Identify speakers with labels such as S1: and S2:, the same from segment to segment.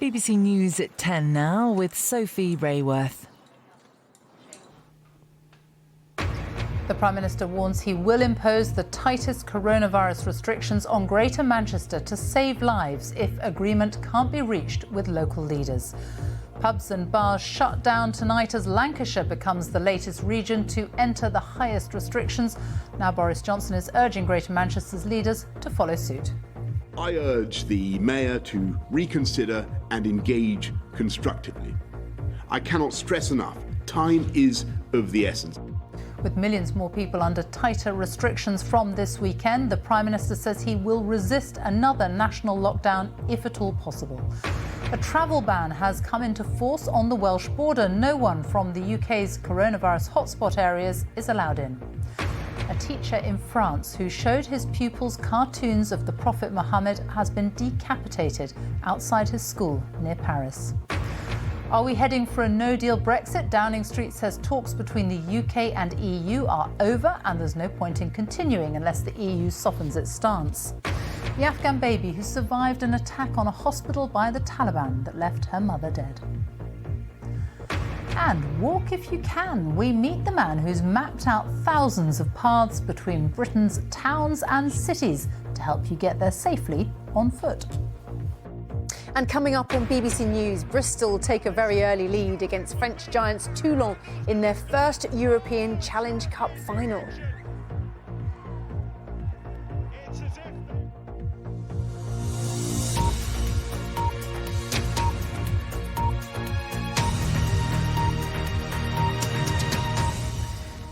S1: BBC News at 10 now with Sophie Rayworth.
S2: The Prime Minister warns he will impose the tightest coronavirus restrictions on Greater Manchester to save lives if agreement can't be reached with local leaders. Pubs and bars shut down tonight as Lancashire becomes the latest region to enter the highest restrictions. Now Boris Johnson is urging Greater Manchester's leaders to follow suit.
S3: I urge the Mayor to reconsider and engage constructively. I cannot stress enough, time is of the essence.
S2: With millions more people under tighter restrictions from this weekend, the Prime Minister says he will resist another national lockdown if at all possible. A travel ban has come into force on the Welsh border. No one from the UK's coronavirus hotspot areas is allowed in. A teacher in France who showed his pupils cartoons of the Prophet Muhammad has been decapitated outside his school near Paris. Are we heading for a no-deal Brexit? Downing Street says talks between the UK and EU are over and there's no point in continuing unless the EU softens its stance. The Afghan baby who survived an attack on a hospital by the Taliban that left her mother dead. And walk if you can. We meet the man who's mapped out thousands of paths between Britain's towns and cities to help you get there safely on foot.
S4: And coming up on BBC News, Bristol take a very early lead against French giants Toulon in their first European Challenge Cup final.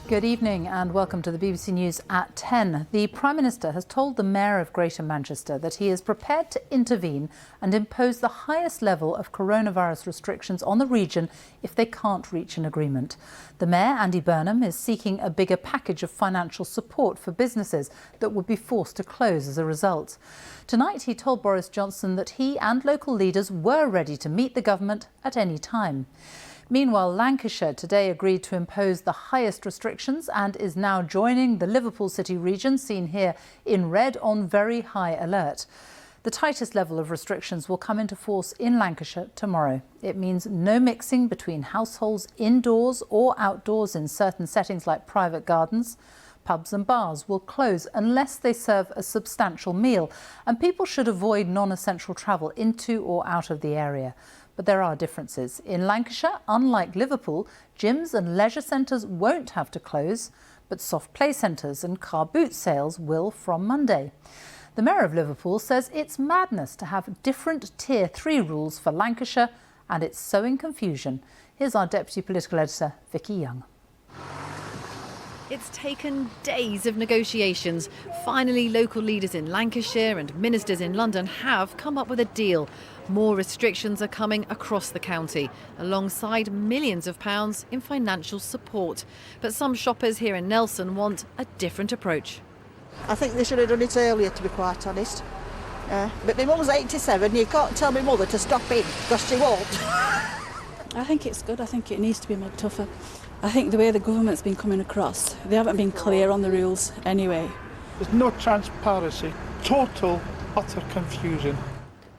S2: Good evening and welcome to the BBC News at 10. The Prime Minister has told the Mayor of Greater Manchester that he is prepared to intervene and impose the highest level of coronavirus restrictions on the region if they can't reach an agreement. The Mayor, Andy Burnham, is seeking a bigger package of financial support for businesses that would be forced to close as a result. Tonight, he told Boris Johnson that he and local leaders were ready to meet the government at any time. Meanwhile, Lancashire today agreed to impose the highest restrictions and is now joining the Liverpool City region, seen here in red, on very high alert. The tightest level of restrictions will come into force in Lancashire tomorrow. It means no mixing between households indoors or outdoors in certain settings like private gardens. Pubs and bars will close unless they serve a substantial meal, and people should avoid non-essential travel into or out of the area. But there are differences. In Lancashire, unlike Liverpool, gyms and leisure centres won't have to close, but soft play centres and car boot sales will from Monday. The Mayor of Liverpool says it's madness to have different Tier 3 rules for Lancashire, and it's sowing confusion. Here's our Deputy Political Editor, Vicky Young.
S5: It's taken days of negotiations. Finally, local leaders in Lancashire and ministers in London have come up with a deal. More restrictions are coming across the county, alongside millions of pounds in financial support. But some shoppers here in Nelson want a different approach.
S6: I think they should have done it earlier, to be quite honest. But my mum's 87, you can't tell my mother to stop in, because she won't.
S7: I think it's good. I think it needs to be made tougher. I think the way the government's been coming across, they haven't been clear on the rules anyway.
S8: There's no transparency, total, utter confusion.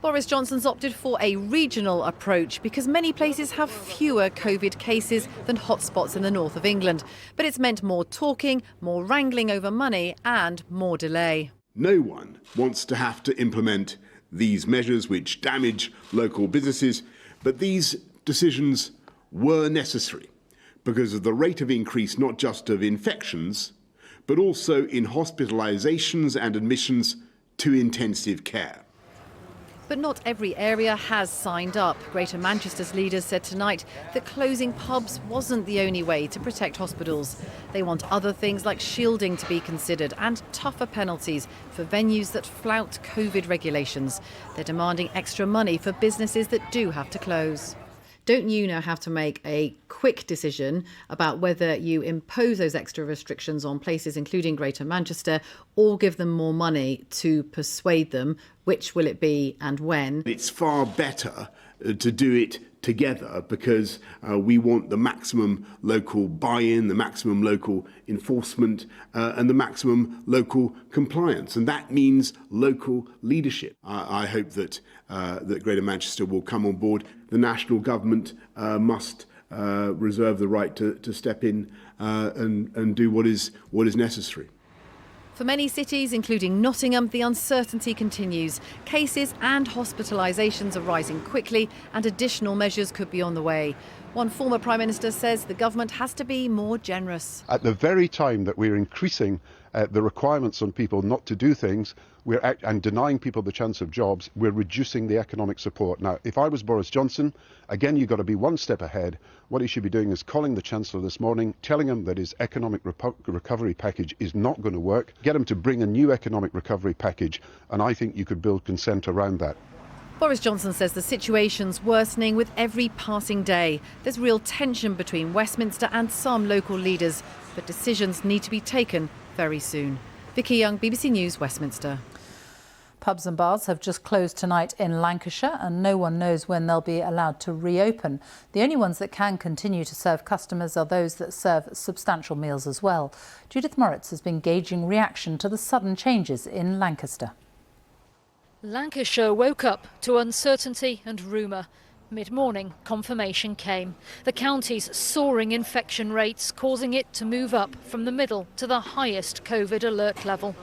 S5: Boris Johnson's opted for a regional approach because many places have fewer COVID cases than hotspots in the north of England. But it's meant more talking, more wrangling over money and more delay.
S3: No one wants to have to implement these measures which damage local businesses, but these decisions were necessary because of the rate of increase not just of infections, but also in hospitalisations and admissions to intensive care.
S5: But not every area has signed up. Greater Manchester's leaders said tonight that closing pubs wasn't the only way to protect hospitals. They want other things like shielding to be considered and tougher penalties for venues that flout COVID regulations. They're demanding extra money for businesses that do have to close. don't you now have to make a quick decision about whether you impose those extra restrictions on places, including Greater Manchester, or give them more money to persuade them? Which will it be and when?
S3: It's far better to do it together because we want the maximum local buy-in, the maximum local enforcement and the maximum local compliance. And that means local leadership. I hope that Greater Manchester will come on board. The national government must reserve the right to step in and do what is necessary.
S5: For many cities, including Nottingham, the uncertainty continues. Cases and hospitalisations are rising quickly and additional measures could be on the way. One former Prime Minister says the government has to be more generous.
S9: At the very time that we're increasing the requirements on people not to do things and denying people the chance of jobs, we're reducing the economic support. Now, if I was Boris Johnson, again, you've got to be one step ahead. What he should be doing is calling the Chancellor this morning, telling him that his economic recovery package is not going to work, get him to bring a new economic recovery package, and I think you could build consent around that.
S5: Boris Johnson says the situation's worsening with every passing day. There's real tension between Westminster and some local leaders, but decisions need to be taken very soon. Vicky Young, BBC News, Westminster.
S2: Pubs and bars have just closed tonight in Lancashire and no one knows when they'll be allowed to reopen. The only ones that can continue to serve customers are those that serve substantial meals as well. Judith Moritz has been gauging reaction to the sudden changes in Lancaster.
S10: Lancashire woke up to uncertainty and rumour. Mid-morning, confirmation came. The county's soaring infection rates causing it to move up from the middle to the highest COVID alert level.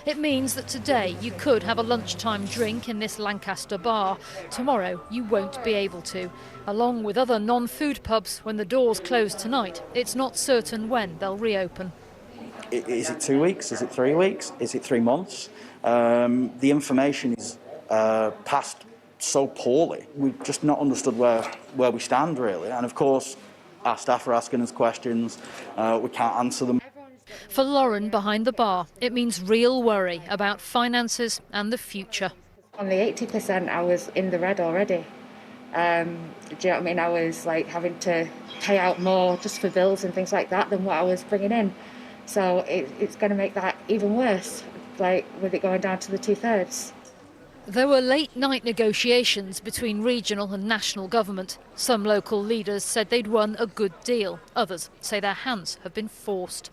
S10: It means that today you could have a lunchtime drink in this Lancaster bar. Tomorrow you won't be able to. Along with other non-food pubs, when the doors close tonight, it's not certain when they'll reopen.
S11: Is it 2 weeks? Is it 3 weeks? Is it 3 months? The information is passed so poorly. We've just not understood where we stand, really. And of course, our staff are asking us questions. We can't answer them.
S10: For Lauren behind the bar, it means real worry about finances and the future.
S12: On the 80%, I was in the red already. Do you know what I mean? I was like having to pay out more just for bills and things like that than what I was bringing in. So it's going to make that even worse, like with it going down to the 2/3.
S10: There were late-night negotiations between regional and national government. Some local leaders said they'd won a good deal. Others say their hands have been forced.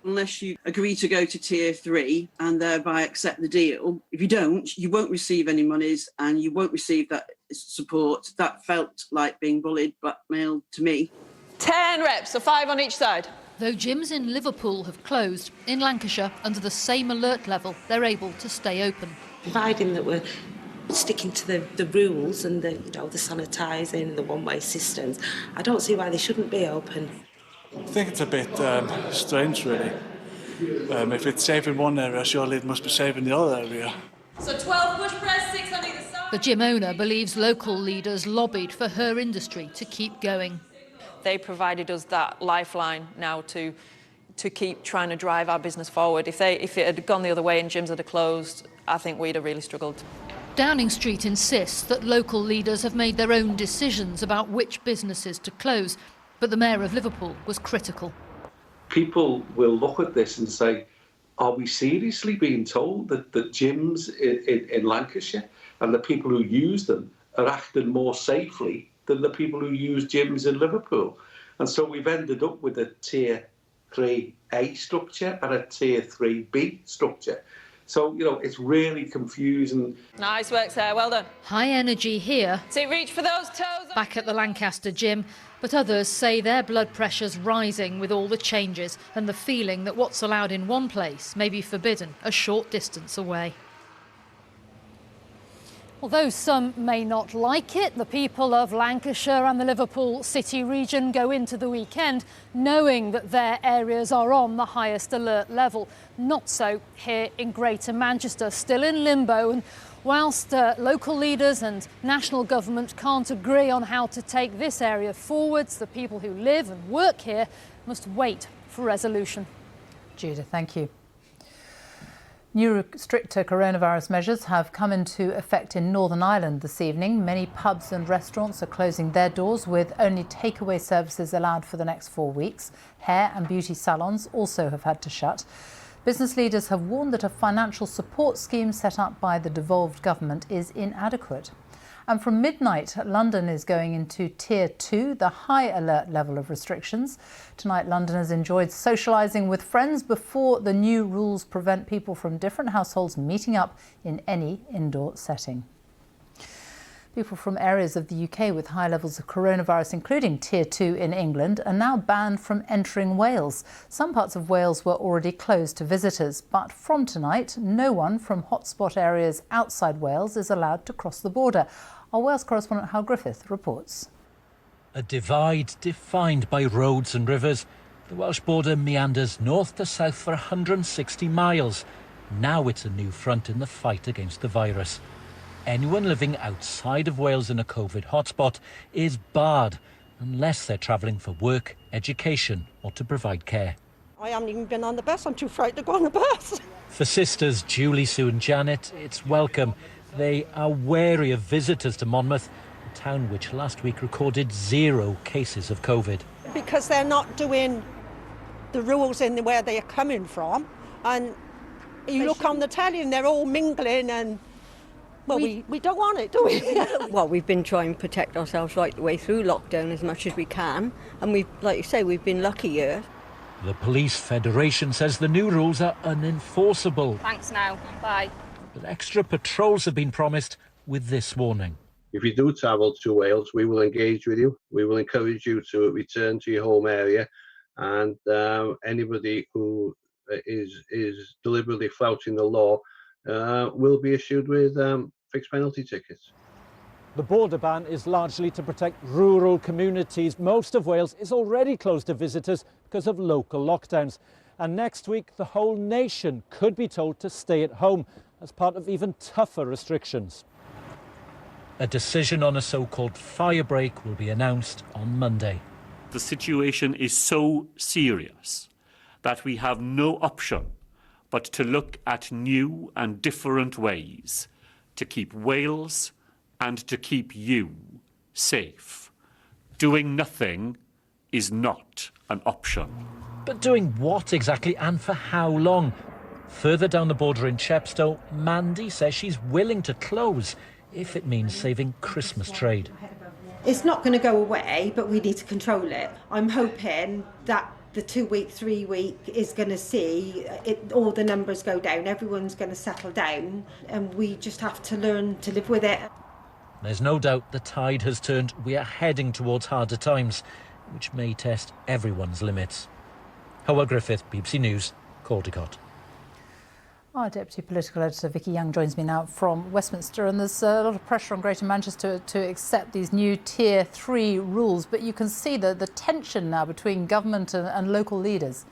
S13: Unless you agree to go to Tier 3 and thereby accept the deal, if you don't, you won't receive any monies and you won't receive that support. That felt like being bullied, blackmailed to me.
S14: 10 reps, so 5 on each side.
S10: Though gyms in Liverpool have closed, in Lancashire, under the same alert level, they're able to stay open.
S15: Providing that we're sticking to the rules and the sanitising, the one-way systems, I don't see why they shouldn't be open.
S8: I think it's a bit strange, really. If it's safe in one area, surely it must be safe in the other area.
S14: So 12 push press, 6 on either side.
S10: The gym owner believes local leaders lobbied for her industry to keep going.
S14: They provided us that lifeline now to keep trying to drive our business forward. If it had gone the other way and gyms had closed, I think we'd have really struggled.
S10: Downing Street insists that local leaders have made their own decisions about which businesses to close, but the Mayor of Liverpool was critical.
S16: People will look at this and say, are we seriously being told that the gyms in Lancashire and the people who use them are acting more safely than the people who use gyms in Liverpool? And so we've ended up with a Tier 3A structure and a Tier 3B structure. So, it's really confusing.
S14: Nice work, Sarah. Well done.
S10: High energy here.
S14: So reach for those toes.
S10: Back at the Lancaster gym, but others say their blood pressure's rising with all the changes and the feeling that what's allowed in one place may be forbidden a short distance away. Although some may not like it, the people of Lancashire and the Liverpool City region go into the weekend knowing that their areas are on the highest alert level. Not so here in Greater Manchester, still in limbo. And whilst local leaders and national government can't agree on how to take this area forwards, the people who live and work here must wait for resolution.
S2: Judith, thank you. New stricter coronavirus measures have come into effect in Northern Ireland this evening. Many pubs and restaurants are closing their doors with only takeaway services allowed for the next 4 weeks. Hair and beauty salons also have had to shut. Business leaders have warned that a financial support scheme set up by the devolved government is inadequate. And from midnight, London is going into Tier 2, the high alert level of restrictions. Tonight, Londoners enjoyed socialising with friends before the new rules prevent people from different households meeting up in any indoor setting. People from areas of the UK with high levels of coronavirus, including Tier 2 in England, are now banned from entering Wales. Some parts of Wales were already closed to visitors, but from tonight, no one from hotspot areas outside Wales is allowed to cross the border. Our Wales correspondent Hal Griffith reports.
S17: A divide defined by roads and rivers. The Welsh border meanders north to south for 160 miles. Now it's a new front in the fight against the virus. Anyone living outside of Wales in a COVID hotspot is barred unless they're travelling for work, education or to provide care.
S6: I haven't even been on the bus. I'm too frightened to go on the bus.
S17: For sisters Julie, Sue and Janet, it's welcome. They are wary of visitors to Monmouth, a town which last week recorded 0 cases of COVID.
S6: Because they're not doing the rules in where they are coming from. And you look on the telly and they're all mingling and, well, we don't want it, do we?
S18: Well, we've been trying to protect ourselves right the way through lockdown as much as we can. And we've, like you say, we've been lucky here.
S17: The Police Federation says the new rules are unenforceable.
S19: Thanks now. Bye.
S17: But extra patrols have been promised with this warning.
S20: If you do travel to Wales, we will engage with you. We will encourage you to return to your home area, and anybody who is deliberately flouting the law will be issued with fixed penalty tickets.
S21: The border ban is largely to protect rural communities. Most of Wales is already closed to visitors because of local lockdowns. And next week, the whole nation could be told to stay at home as part of even tougher restrictions.
S17: A decision on a so-called firebreak will be announced on Monday.
S22: The situation is so serious that we have no option but to look at new and different ways to keep Wales and to keep you safe. Doing nothing is not an option.
S17: But doing what exactly and for how long? Further down the border in Chepstow, Mandy says she's willing to close if it means saving Christmas trade.
S23: It's not going to go away, but we need to control it. I'm hoping that the 2 week, 3 week is going to see all the numbers go down. Everyone's going to settle down and we just have to learn to live with it.
S17: There's no doubt the tide has turned. We are heading towards harder times, which may test everyone's limits. Howard Griffith, BBC News, Caldicot.
S2: Our Deputy Political Editor Vicky Young joins me now from Westminster, and there's a lot of pressure on Greater Manchester to accept these new Tier 3 rules, but you can see the tension now between government and local leaders.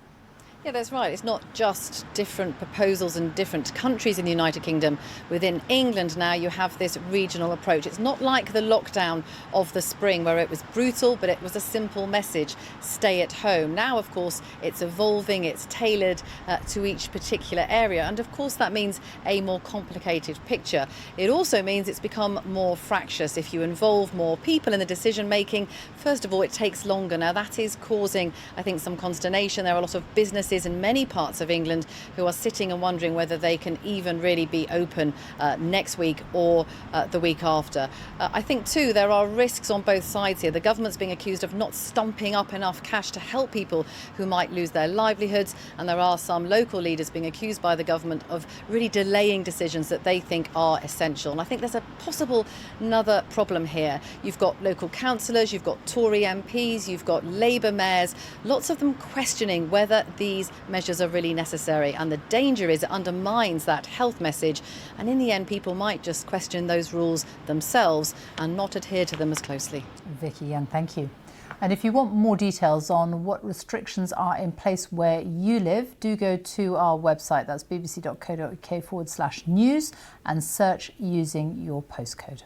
S5: Yeah, that's right. It's not just different proposals in different countries in the United Kingdom. Within England now you have this regional approach. It's not like the lockdown of the spring where it was brutal, but it was a simple message, stay at home. Now, of course, it's evolving, it's tailored to each particular area. And of course, that means a more complicated picture. It also means it's become more fractious. If you involve more people in the decision making, first of all, it takes longer. Now, that is causing, I think, some consternation. There are a lot of businesses in many parts of England who are sitting and wondering whether they can even really be open next week or the week after. I think too there are risks on both sides here. The government's being accused of not stumping up enough cash to help people who might lose their livelihoods, and there are some local leaders being accused by the government of really delaying decisions that they think are essential. And I think there's a possible another problem here. You've got local councillors, you've got Tory MPs, you've got Labour mayors, lots of them questioning whether these measures are really necessary, and the danger is it undermines that health message, and in the end people might just question those rules themselves and not adhere to them as closely.
S2: Vicky Young, thank you. And if you want more details on what restrictions are in place where you live, do go to our website, that's bbc.co.uk/news, and search using your postcode.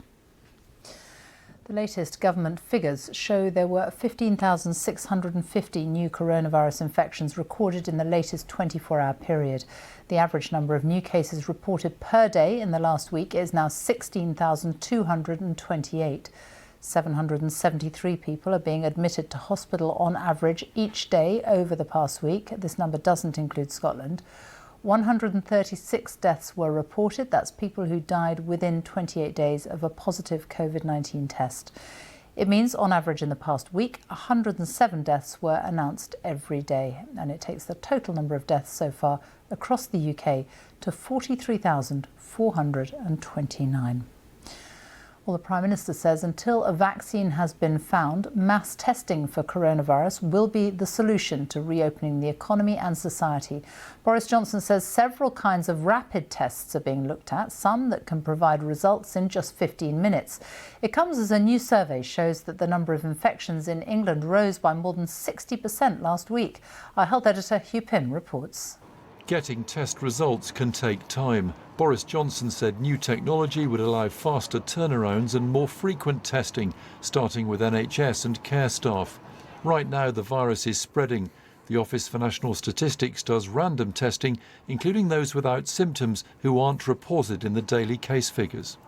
S2: The latest government figures show there were 15,650 new coronavirus infections recorded in the latest 24-hour period. The average number of new cases reported per day in the last week is now 16,228. 773 people are being admitted to hospital on average each day over the past week. This number doesn't include Scotland. 136 deaths were reported. That's people who died within 28 days of a positive COVID-19 test. It means, on average in the past week, 107 deaths were announced every day. And it takes the total number of deaths so far across the UK to 43,429. Well, the Prime Minister says until a vaccine has been found, mass testing for coronavirus will be the solution to reopening the economy and society. Boris Johnson says several kinds of rapid tests are being looked at, some that can provide results in just 15 minutes. It comes as a new survey shows that the number of infections in England rose by more than 60% last week. Our health editor Hugh Pym reports.
S1: Getting test results can take time. Boris Johnson said new technology would allow faster turnarounds and more frequent testing, starting with NHS and care staff. Right now, the virus is spreading. The Office for National Statistics does random testing, including those without symptoms who aren't reported in the daily case figures.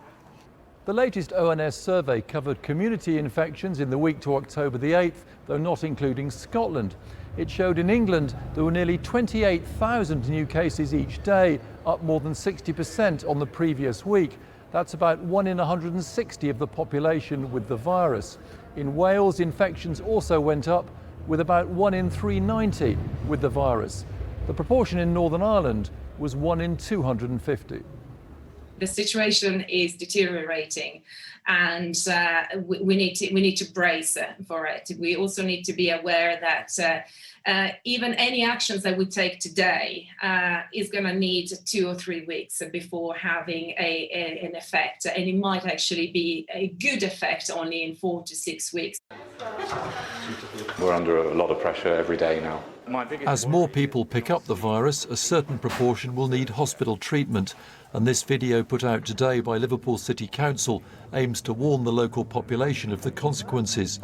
S1: The latest ONS survey covered community infections in the week to October the 8th, though not including Scotland. It showed in England there were nearly 28,000 new cases each day, up more than 60% on the previous week. That's about 1 in 160 of the population with the virus. In Wales, infections also went up, with about 1 in 390 with the virus. The proportion in Northern Ireland was 1 in 250.
S4: The situation is deteriorating, and we need to brace for it. We also need to be aware that even any actions that we take today is going to need 2 or 3 weeks before having an effect, and it might actually be a good effect only in 4 to 6 weeks.
S19: We're under a lot of pressure every day now.
S1: As more people pick up the virus, a certain proportion will need hospital treatment. And this video put out today by Liverpool City Council aims to warn the local population of the consequences.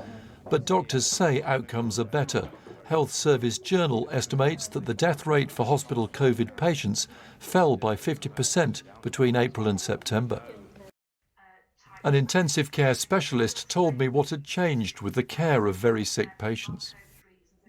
S1: But doctors say outcomes are better. Health Service Journal estimates that the death rate for hospital COVID patients fell by 50% between April and September. An intensive care specialist told me what had changed with the care of very sick patients.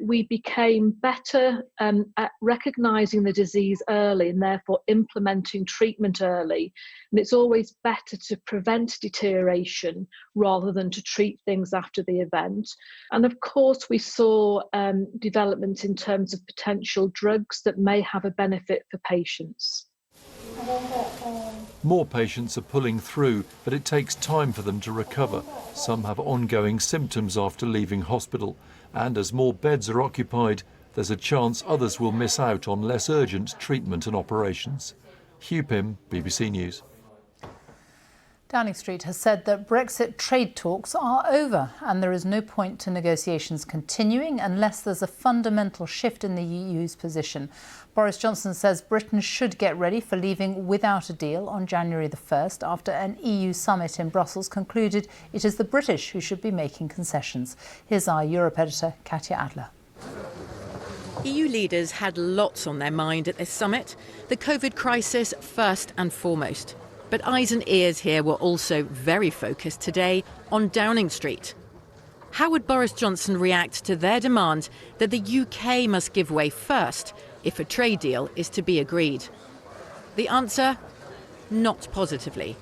S10: We became better at recognising the disease early and therefore implementing treatment early. And it's always better to prevent deterioration rather than to treat things after the event. And of course, we saw development in terms of potential drugs that may have a benefit for patients.
S1: More patients are pulling through, but it takes time for them to recover. Some have ongoing symptoms after leaving hospital. And as more beds are occupied, there's a chance others will miss out on less urgent treatment and operations. Hugh Pym, BBC News.
S2: Downing Street has said that Brexit trade talks are over and there is no point to negotiations continuing unless there's a fundamental shift in the EU's position. Boris Johnson says Britain should get ready for leaving without a deal on January the 1st after an EU summit in Brussels concluded it is the British who should be making concessions. Here's our Europe editor, Katya Adler.
S24: EU leaders had lots on their mind at this summit, the COVID crisis first and foremost. But eyes and ears here were also very focused today on Downing Street. How would Boris Johnson react to their demand that the UK must give way first if a trade deal is to be agreed? The answer? Not positively.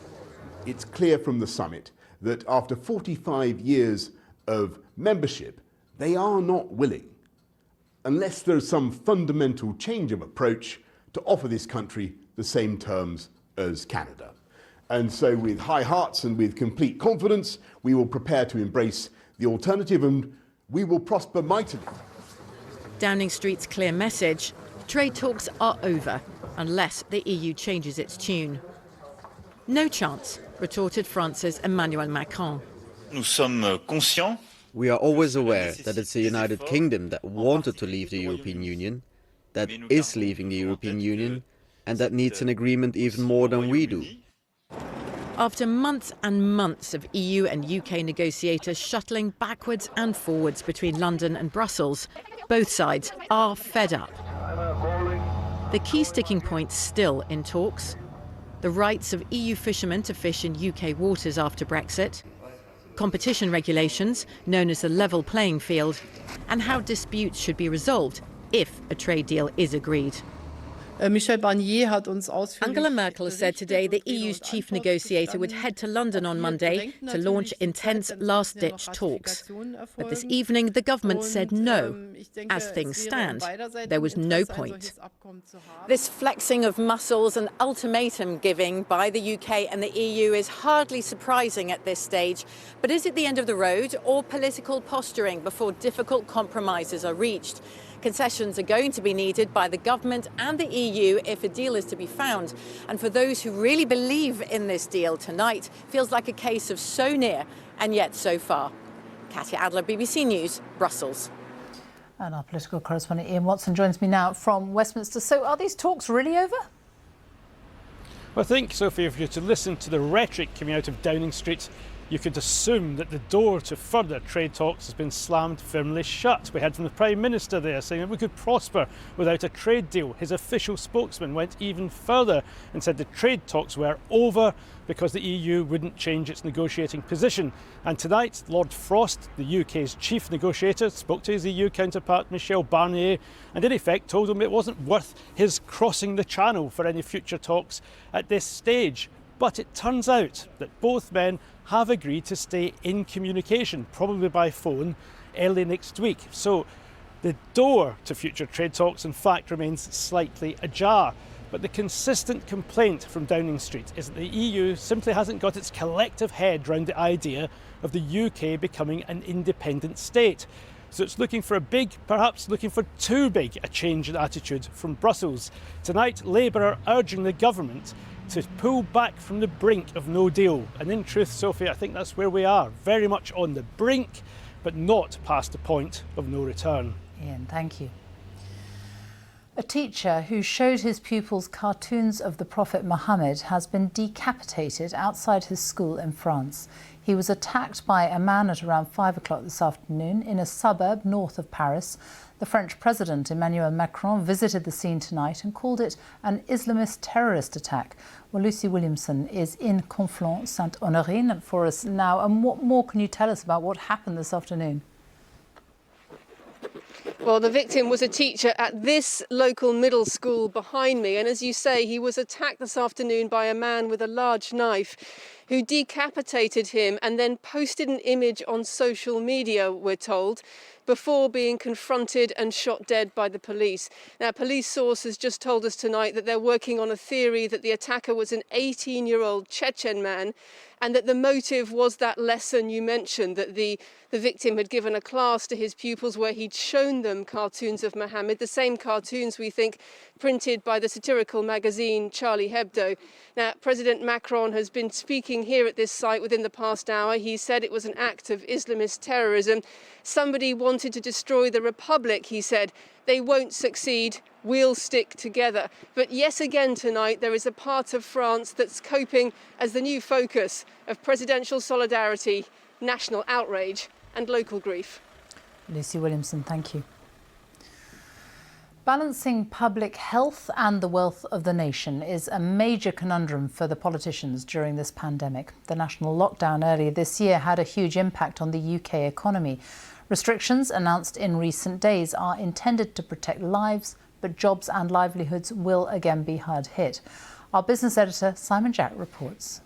S3: It's clear from the summit that after 45 years of membership, they are not willing, unless there's some fundamental change of approach, to offer this country the same terms as Canada. And so with high hearts and with complete confidence, we will prepare to embrace the alternative and we will prosper mightily.
S24: Downing Street's clear message: trade talks are over unless the EU changes its tune. No chance, retorted France's Emmanuel Macron.
S25: We are always aware that it's the United Kingdom that wanted to leave the European Union, that is leaving the European Union, and that needs an agreement even more than we do.
S24: After months and months of EU and UK negotiators shuttling backwards and forwards between London and Brussels, both sides are fed up. The key sticking point still in talks: the rights of EU fishermen to fish in UK waters after Brexit, competition regulations, known as the level playing field, and how disputes should be resolved if a trade deal is agreed. Angela Merkel said today the EU's chief negotiator would head to London on Monday to launch intense last-ditch talks. But this evening, the government said no. As things stand, there was no point. This flexing of muscles and ultimatum giving by the UK and the EU is hardly surprising at this stage. But is it the end of the road or political posturing before difficult compromises are reached? Concessions are going to be needed by the government and the EU if a deal is to be found. And for those who really believe in this deal, tonight feels like a case of so near and yet so far. Katya Adler, BBC News, Brussels.
S2: And our political correspondent Ian Watson joins me now from Westminster. So are these talks really over?
S7: Well, I think, Sophie, if you're to listen to the rhetoric coming out of Downing Street, you could assume that the door to further trade talks has been slammed firmly shut. We heard from the Prime Minister there saying that we could prosper without a trade deal. His official spokesman went even further and said the trade talks were over because the EU wouldn't change its negotiating position. And tonight, Lord Frost, the UK's chief negotiator, spoke to his EU counterpart Michel Barnier and in effect told him it wasn't worth his crossing the channel for any future talks at this stage. But it turns out that both men have agreed to stay in communication, probably by phone, early next week. So the door to future trade talks, in fact, remains slightly ajar. But the consistent complaint from Downing Street is that the EU simply hasn't got its collective head round the idea of the UK becoming an independent state. So it's looking for a big, perhaps looking for too big a change in attitude from Brussels. Tonight, Labour are urging the government to pull back from the brink of no deal. And in truth, Sophie, I think that's where we are, very much on the brink, but not past the point of no return.
S2: Ian, thank you. A teacher who showed his pupils cartoons of the Prophet Muhammad has been decapitated outside his school in France. He was attacked by a man at around 5 o'clock this afternoon in a suburb north of Paris. The French President Emmanuel Macron visited the scene tonight and called it an Islamist terrorist attack. Well, Lucy Williamson is in Conflans-Sainte-Honorine for us now. And what more can you tell us about what happened this afternoon?
S9: Well, the victim was a teacher at this local middle school behind me. And as you say, he was attacked this afternoon by a man with a large knife who decapitated him and then posted an image on social media, we're told, before being confronted and shot dead by the police. Now, police sources just told us tonight that they're working on a theory that the attacker was an 18-year-old Chechen man and that the motive was that lesson you mentioned, that the victim had given a class to his pupils where he'd shown them cartoons of Muhammad, the same cartoons we think printed by the satirical magazine Charlie Hebdo. Now, President Macron has been speaking here at this site within the past hour. He said it was an act of Islamist terrorism. Somebody wanted to destroy the Republic, he said. They won't succeed. We'll stick together. But yet again tonight, there is a part of France that's coping as the new focus of presidential solidarity, national outrage and local grief.
S2: Lucy Williamson, thank you. Balancing public health and the wealth of the nation is a major conundrum for the politicians during this pandemic. The national lockdown earlier this year had a huge impact on the UK economy. Restrictions announced in recent days are intended to protect lives, but jobs and livelihoods will again be hard hit. Our business editor, Simon Jack, reports.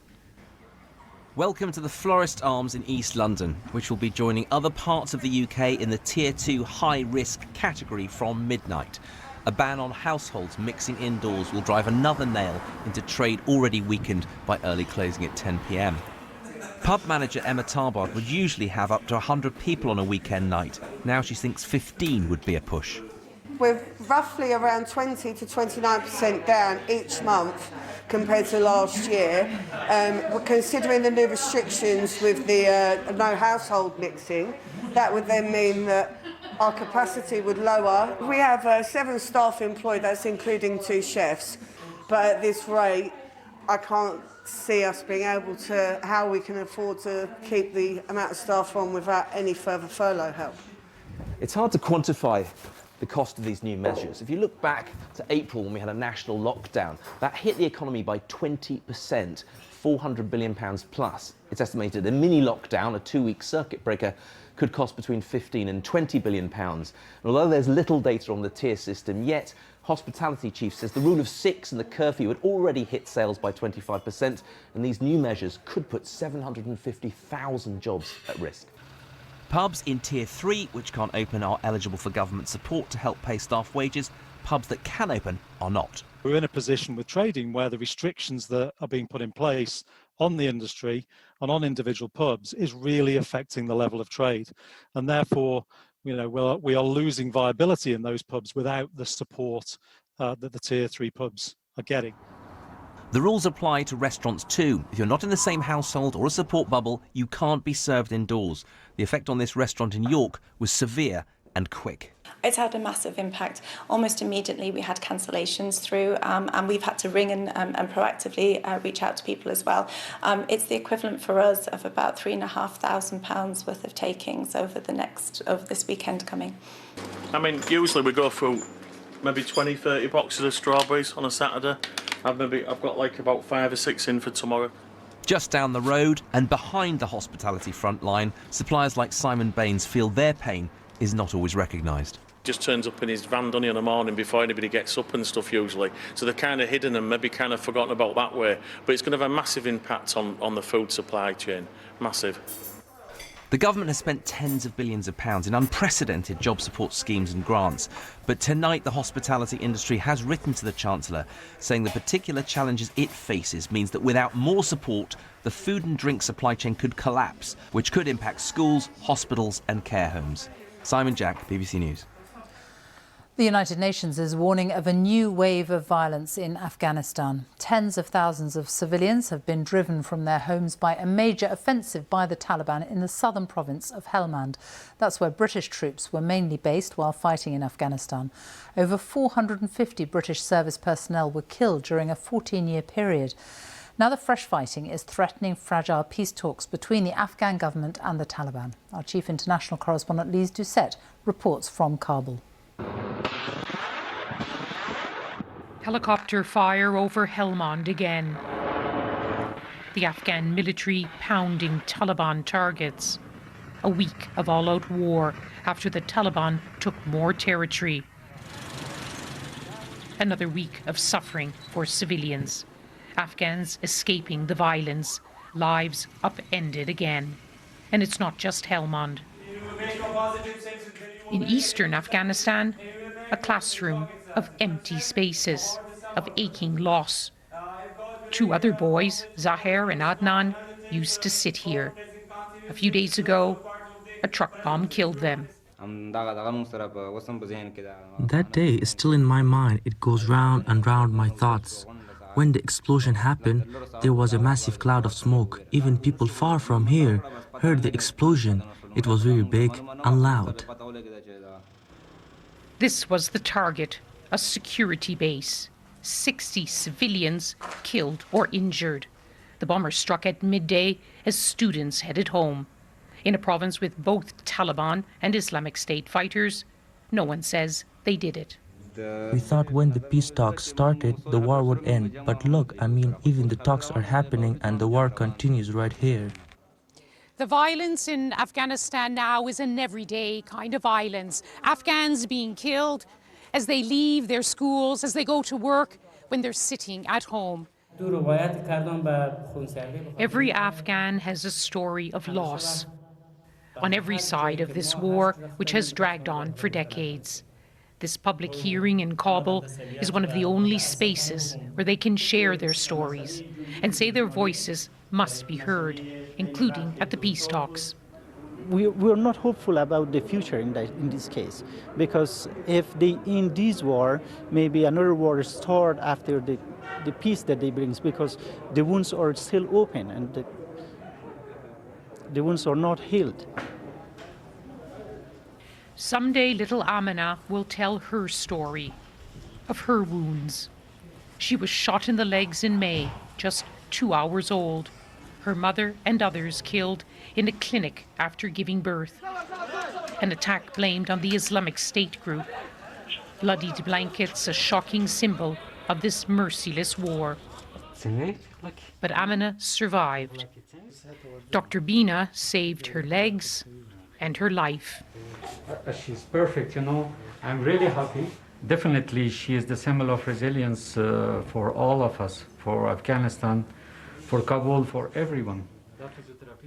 S11: Welcome to the Florist Arms in East London, which will be joining other parts of the UK in the Tier 2 high-risk category from midnight. A ban on households mixing indoors will drive another nail into trade already weakened by early closing at 10 p.m. Pub manager Emma Tarbard would usually have up to 100 people on a weekend night. Now she thinks 15 would be a push.
S12: We're roughly around 20 to 29% down each month compared to last year. We're considering the new restrictions with the no household mixing. That would then mean that our capacity would lower. We have 7 staff employed, that's including 2 chefs. But at this rate, I can't see us being able to, how we can afford to keep the amount of staff on without any further furlough help.
S11: It's hard to quantify the cost of these new measures. If you look back to April when we had a national lockdown, that hit the economy by 20%, £400 billion plus. It's estimated a mini lockdown, a 2-week circuit breaker, could cost between 15 and 20 billion pounds. And although there's little data on the tier system yet, Hospitality Chief says the rule of 6 and the curfew had already hit sales by 25%, and these new measures could put 750,000 jobs at risk. Pubs in Tier 3, which can't open, are eligible for government support to help pay staff wages. Pubs that can open are not.
S8: We're in a position with trading where the restrictions that are being put in place on the industry and on individual pubs is really affecting the level of trade. And therefore, we are losing viability in those pubs without the support that the Tier 3 pubs are getting.
S11: The rules apply to restaurants too. If you're not in the same household or a support bubble, you can't be served indoors. The effect on this restaurant in York was severe and quick.
S13: It's had a massive impact. Almost immediately we had cancellations through and we've had to ring and proactively reach out to people as well. It's the equivalent for us of about £3,500 worth of takings over this weekend coming.
S14: I mean, usually we go through maybe 20, 30 boxes of strawberries on a Saturday. I've got like about 5 or 6 in for tomorrow.
S11: Just down the road and behind the hospitality front line, suppliers like Simon Baines feel their pain is not always recognised.
S14: Just turns up in his van, doesn't he, in the morning before anybody gets up and stuff usually. So they're kind of hidden and maybe kind of forgotten about that way. But it's going to have a massive impact on the food supply chain. Massive.
S11: The government has spent tens of billions of pounds in unprecedented job support schemes and grants. But tonight the hospitality industry has written to the Chancellor saying the particular challenges it faces means that without more support, the food and drink supply chain could collapse, which could impact schools, hospitals and care homes. Simon Jack, BBC News.
S2: The United Nations is warning of a new wave of violence in Afghanistan. Tens of thousands of civilians have been driven from their homes by a major offensive by the Taliban in the southern province of Helmand. That's where British troops were mainly based while fighting in Afghanistan. Over 450 British service personnel were killed during a 14-year period. Now the fresh fighting is threatening fragile peace talks between the Afghan government and the Taliban. Our chief international correspondent Lise Doucette reports from Kabul.
S15: Helicopter fire over Helmand again. The Afghan military pounding Taliban targets. A week of all-out war after the Taliban took more territory. Another week of suffering for civilians. Afghans escaping the violence, lives upended again. And it's not just Helmand. In eastern Afghanistan, a classroom of empty spaces, of aching loss. 2 other boys, Zahir and Adnan, used to sit here. A few days ago, a truck bomb killed them.
S16: That day is still in my mind. It goes round and round my thoughts. When the explosion happened, there was a massive cloud of smoke. Even people far from here heard the explosion. It was very big and loud.
S15: This was the target, a security base. 60 civilians killed or injured. The bomber struck at midday as students headed home. In a province with both Taliban and Islamic State fighters, no one says they did it.
S16: We thought when the peace talks started, the war would end. But look, even the talks are happening and the war continues right here.
S26: The violence in Afghanistan now is an everyday kind of violence. Afghans being killed as they leave their schools, as they go to work, when they're sitting at home.
S15: Every Afghan has a story of loss on every side of this war, which has dragged on for decades. This public hearing in Kabul is one of the only spaces where they can share their stories and say their voices must be heard, including at the peace talks.
S21: We're not hopeful about the future in this case, because if they end this war, maybe another war is started after the peace that they bring, because the wounds are still open and the wounds are not healed.
S15: Someday little Amina will tell her story of her wounds. She was shot in the legs in May just 2 hours old. Her mother and others killed in a clinic after giving birth. An attack blamed on the Islamic State group. Bloodied blankets, a shocking symbol of this merciless war. But Amina survived. Dr. Bina saved her legs and her life.
S6: She's perfect, you know. I'm really happy. Definitely, she is the symbol of resilience for all of us, for Afghanistan, for Kabul, for everyone.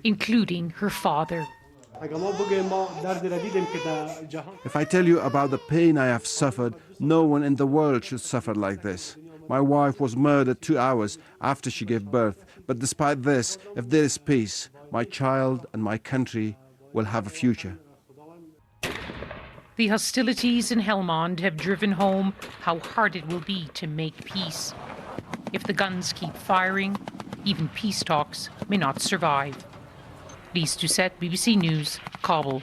S15: Including her father.
S17: If I tell you about the pain I have suffered, no one in the world should suffer like this. My wife was murdered 2 hours after she gave birth. But despite this, if there is peace, my child and my country will have a future.
S15: The hostilities in Helmand have driven home how hard it will be to make peace. If the guns keep firing, even peace talks may not survive. Lise Doucette, BBC News, Kabul.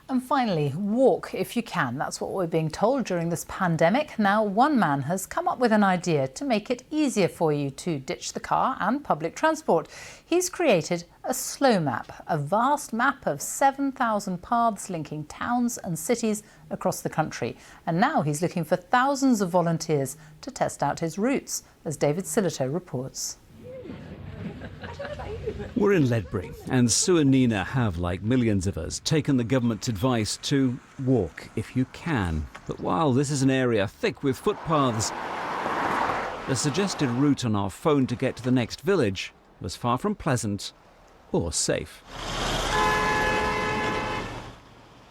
S2: And finally, walk if you can. That's what we're being told during this pandemic. Now, one man has come up with an idea to make it easier for you to ditch the car and public transport. He's created a slow map, a vast map of 7,000 paths linking towns and cities across the country. And now he's looking for thousands of volunteers to test out his routes, as David Sillito reports.
S18: We're in Ledbury, and Sue and Nina have, like millions of us, taken the government's advice to walk if you can. But while this is an area thick with footpaths, the suggested route on our phone to get to the next village was far from pleasant or safe.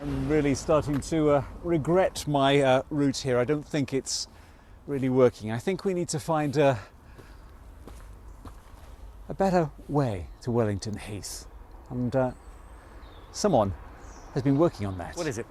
S20: I'm really starting to regret my route here. I don't think it's really working. I think we need to find a better way to Wellington Heath, and someone has been working on that.
S22: What is it?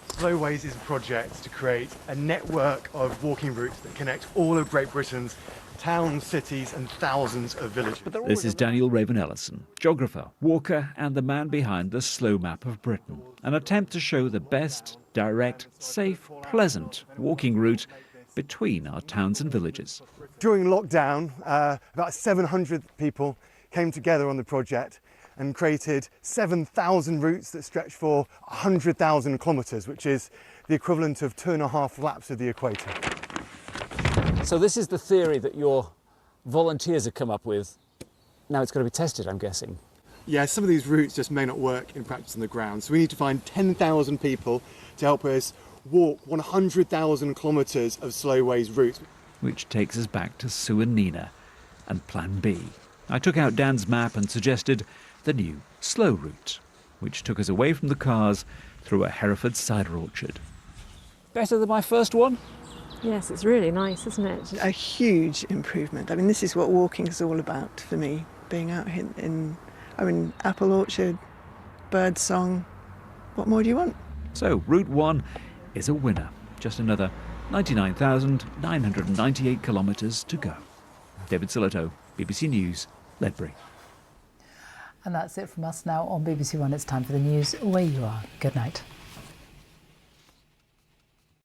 S22: Slowways is a project to create a network of walking routes that connect all of Great Britain's towns, cities and thousands of villages.
S23: This is Daniel Raven-Ellison, geographer, walker and the man behind the Slow Map of Britain, an attempt to show the best, direct, safe, pleasant walking route between our towns and villages.
S22: During lockdown, about 700 people came together on the project and created 7,000 routes that stretch for 100,000 kilometres, which is the equivalent of 2.5 laps of the equator.
S20: So this is the theory that your volunteers have come up with. Now it's got to be tested, I'm guessing.
S22: Yeah, some of these routes just may not work in practice on the ground, so we need to find 10,000 people to help us walk 100,000 kilometres of Slowways routes.
S23: Which takes us back to Sue and Nina and Plan B. I took out Dan's map and suggested the new slow route, which took us away from the cars through a Hereford cider orchard.
S20: Better than my first one?
S27: Yes, it's really nice, isn't it?
S28: A huge improvement. I mean, this is what walking is all about for me, being out in apple orchard, bird song. What more do you want?
S23: So, Route 1 is a winner. Just another 99,998 kilometres to go. David Sillito, BBC News, Ledbury.
S2: And that's it from us now on BBC One. It's time for the news where you are. Good night.